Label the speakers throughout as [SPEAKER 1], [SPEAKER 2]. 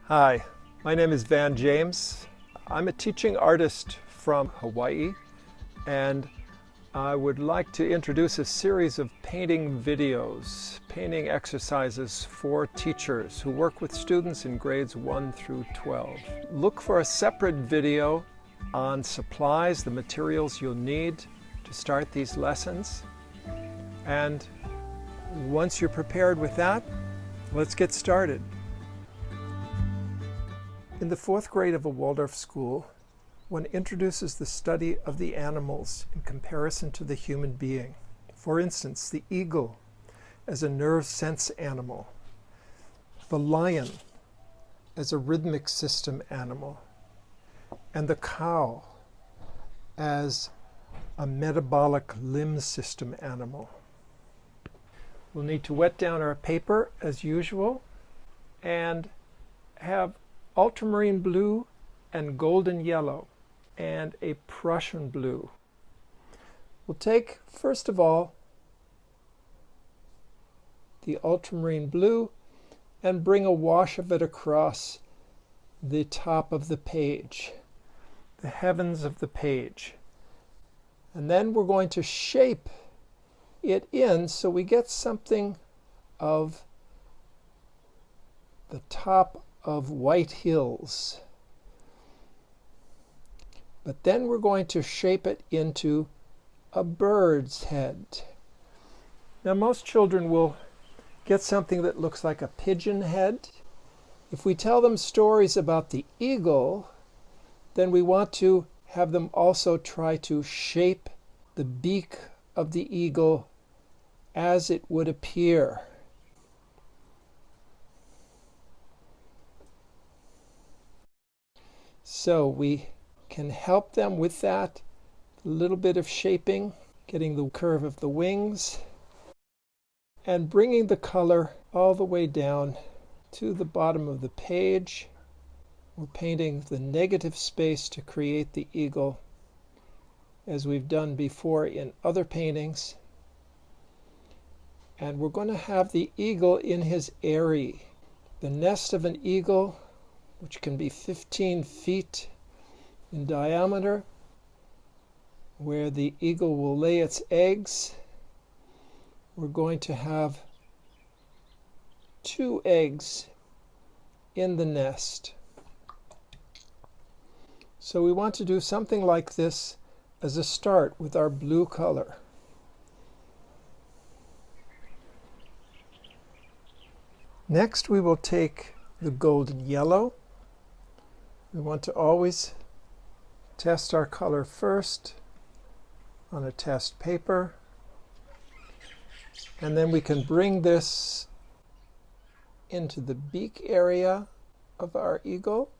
[SPEAKER 1] Hi, my name is Van James. I'm a teaching artist from Hawaii, and I would like to introduce a series of painting videos, painting exercises for teachers who work with students in grades 1 through 12. Look for a separate video on supplies, the materials you'll need to start these lessons. And once you're prepared with that, let's get started. In the 4th grade of a Waldorf school, one introduces the study of the animals in comparison to the human being. For instance, the eagle as a nerve sense animal, the lion as a rhythmic system animal, and the cow as a metabolic limb system animal. We'll need to wet down our paper as usual and have ultramarine blue and golden yellow and a Prussian blue. We'll take, first of all, the ultramarine blue and bring a wash of it across the top of the page, the heavens of the page. And then we're going to shape it in so we get something of the top of white hills. But then we're going to shape it into a bird's head. Now most children will get something that looks like a pigeon head. If we tell them stories about the eagle, then we want to have them also try to shape the beak of the eagle as it would appear. So we can help them with that, a little bit of shaping, getting the curve of the wings, and bringing the color all the way down to the bottom of the page. We're painting the negative space to create the eagle, as we've done before in other paintings. And we're going to have the eagle in his eyrie. The nest of an eagle, which can be 15 feet in diameter, where the eagle will lay its eggs. We're going to have 2 eggs in the nest. So we want to do something like this as a start with our blue color. Next we will take the golden yellow. We want to always test our color first on a test paper, and then we can bring this into the beak area of our eagle.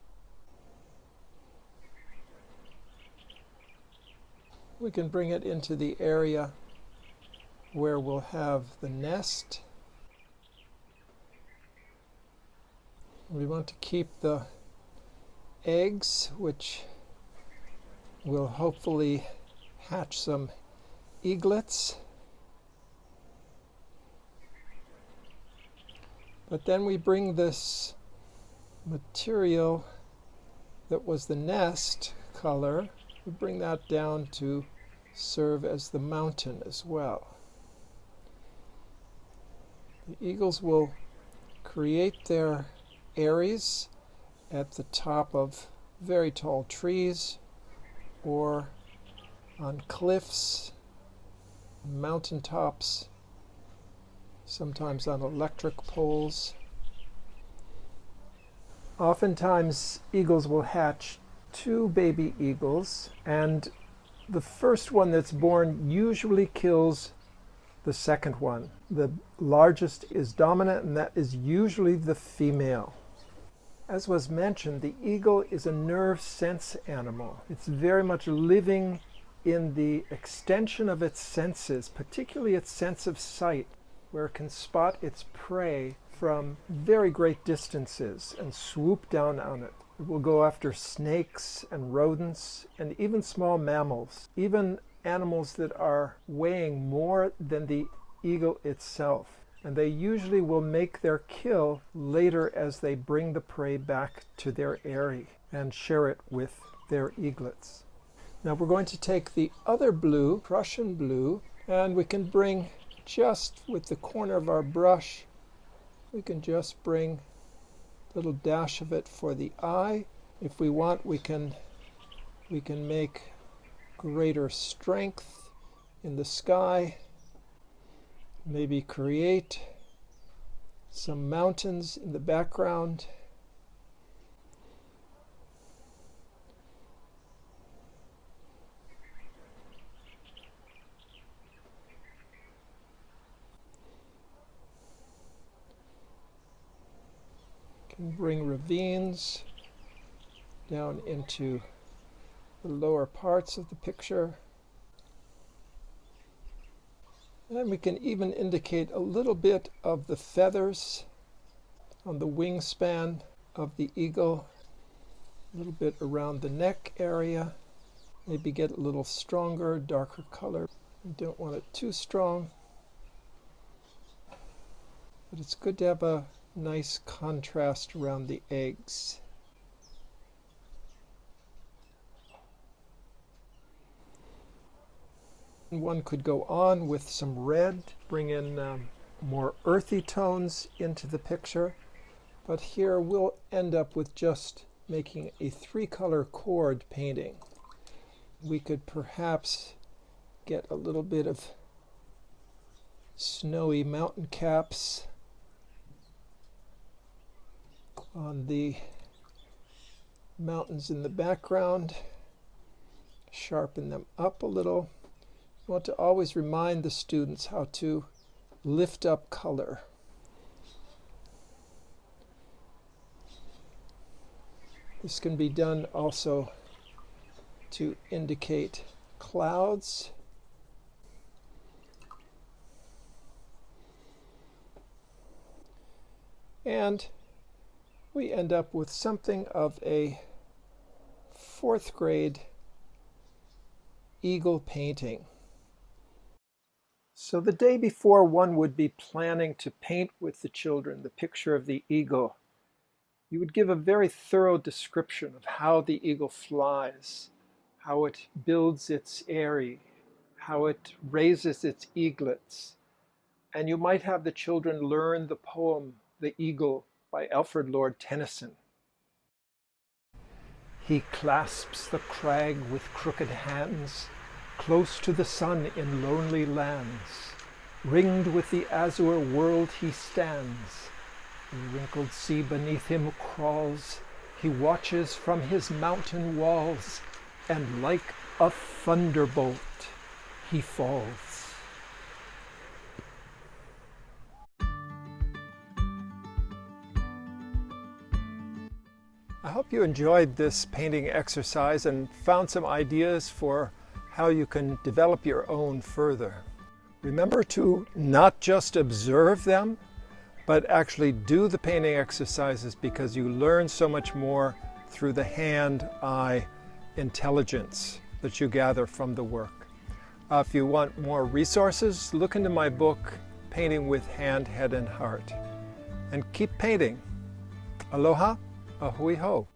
[SPEAKER 1] We can bring it into the area where we'll have the nest. We want to keep the eggs, which will hopefully hatch some eaglets. But then we bring this material that was the nest color, we bring that down to serve as the mountain as well. The eagles will create their eyries at the top of very tall trees or on cliffs, mountaintops, sometimes on electric poles. Oftentimes eagles will hatch 2 baby eagles, and the first one that's born usually kills the second one. The largest is dominant, and that is usually the female. As was mentioned, the eagle is a nerve sense animal. It's very much living in the extension of its senses, particularly its sense of sight, where it can spot its prey from very great distances and swoop down on it. It will go after snakes and rodents and even small mammals, even animals that are weighing more than the eagle itself. and they usually will make their kill later as they bring the prey back to their eyrie and share it with their eaglets. Now we're going to take the other blue, Prussian blue, and we can bring just with the corner of our brush, we can just bring a little dash of it for the eye. If we want, we can make greater strength in the sky, maybe create some mountains in the background. Can bring ravines down into the lower parts of the picture. And we can even indicate a little bit of the feathers on the wingspan of the eagle, a little bit around the neck area. Maybe get a little stronger, darker color. We don't want it too strong. But it's good to have a nice contrast around the eggs. One could go on with some red, bring in more earthy tones into the picture, but here we'll end up with just making a 3-color cord painting. We could perhaps get a little bit of snowy mountain caps on the mountains in the background, sharpen them up a little. You want to always remind the students how to lift up color. This can be done also to indicate clouds. And we end up with something of a 4th grade eagle painting. So the day before one would be planning to paint with the children the picture of the eagle, you would give a very thorough description of how the eagle flies, how it builds its eyrie, how it raises its eaglets. And you might have the children learn the poem, The Eagle, by Alfred Lord Tennyson. He clasps the crag with crooked hands, close to the sun in lonely lands. Ringed with the azure world he stands. The wrinkled sea beneath him crawls. He watches from his mountain walls, and like a thunderbolt he falls. I hope you enjoyed this painting exercise and found some ideas for how you can develop your own further. Remember to not just observe them, but actually do the painting exercises, because you learn so much more through the hand-eye intelligence that you gather from the work. If you want more resources, look into my book, Painting with Hand, Head, and Heart. And keep painting. Aloha, ahui ho.